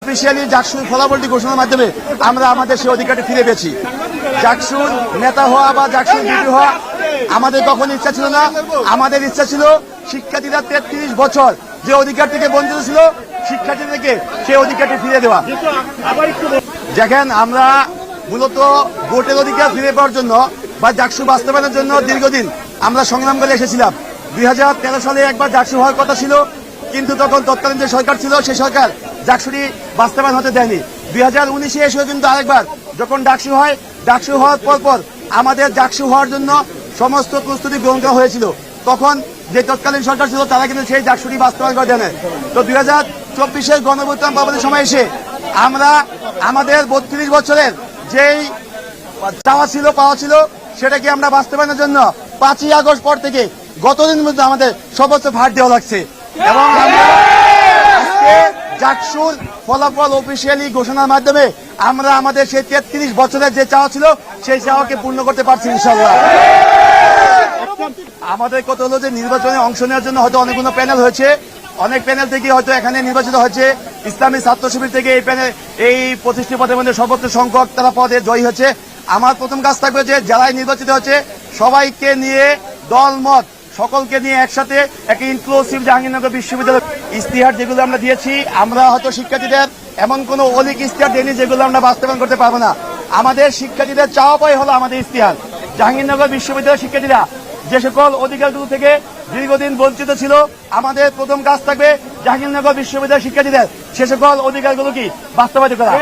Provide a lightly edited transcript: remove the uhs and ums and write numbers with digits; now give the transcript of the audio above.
Officially জাকসুর ফলাফলটি ঘোষণার মাধ্যমে আমরা আমাদের সেই অধিকারটি ফিরে পেয়েছি। জাকসুর নেতা হওয়া বা জাকসুর ডিউটি হওয়া আমাদের কখনো ইচ্ছা ছিল না। আমাদের ইচ্ছা ছিল শিক্ষার্থীরা 33 বছর যে অধিকার থেকে বঞ্চিত ছিল শিক্ষার্থীদেরকে সেই অধিকারটি ফিরে দেওয়া। দেখেন, আমরা মূলত ভোটের অধিকার ফিরে পাওয়ার জন্য বা জাকসু বাস্তবায়নের জন্য দীর্ঘদিন আমরা সংগ্রাম করে এসেছিলাম। 2013 সালে একবার জাকসু হওয়ার কথা ছিল, কিন্তু তখন তৎকালীন যে সরকার ছিল সেই সরকার জাকসুটি বাস্তবায়ন হতে দেয়নি। 2019-এ এসেও কিন্তু আরেকবার যখন ডাকসু হয়, ডাকসু হওয়ার পর আমাদের জাকসু হওয়ার জন্য সমস্ত প্রস্তুতি গ্রহণ করা হয়েছিল। তখন যে তৎকালীন সরকার ছিল তারা কিন্তু সেই জাকসুটি বাস্তবায়ন করে দেয়। তো 2024-এর গণঅভ্যুত্থান পরবর্তী সময় এসে আমরা আমাদের 32 বছরের যেই চাওয়া ছিল পাওয়া ছিল সেটাকে আমরা বাস্তবায়নের জন্য 5ই আগস্ট পর থেকে গতদিন মধ্যে আমাদের সর্বোচ্চ ভার দেওয়া লাগছে এবং আমরা আজকে জাকসুর ফলাফল অফিসিয়ালি ঘোষণার মাধ্যমে আমরা আমাদের সেই 33 বছরের যে চাওয়া ছিল সেই চাওয়াকে পূর্ণ করতে পারছি ইনশাআল্লাহ। আমাদের কত হলো যে নির্বাচনে অংশ নেওয়ার জন্য হয়তো অনেকগুলো প্যানেল হয়েছে, অনেক প্যানেল থেকে হয়তো এখানে নির্বাচিত হয়েছে। ইসলামী ছাত্র শিবির থেকে এই 25টি পদের মধ্যে সর্বোচ্চ সংখ্যক তারা পদে জয়ী হয়েছে। আমার প্রথম কাজ থাকবে যে যারাই নির্বাচিত হচ্ছে সবাইকে নিয়ে দলমত সকলকে নিয়ে একসাথে একটা ইনক্লুসিভ জাহাঙ্গীরনগর বিশ্ববিদ্যালয় ইশতেহার যেগুলো আমরা দিয়েছি, আমরা হয়তো শিক্ষার্থীদের এমন কোন অলিক ইশতেহার দেয়নি যেগুলো আমরা বাস্তবায়ন করতে পারবো না। আমাদের শিক্ষার্থীদের চাওয়া পাই হলো আমাদের ইশতেহার। জাহাঙ্গীরনগর বিশ্ববিদ্যালয়ের শিক্ষার্থীরা যে সকল অধিকারগুলো থেকে দীর্ঘদিন বঞ্চিত ছিল, আমাদের প্রথম কাজ থাকবে জাহাঙ্গীরনগর বিশ্ববিদ্যালয়ের শিক্ষার্থীদের সে সকল অধিকারগুলো কি বাস্তবায়িত করা।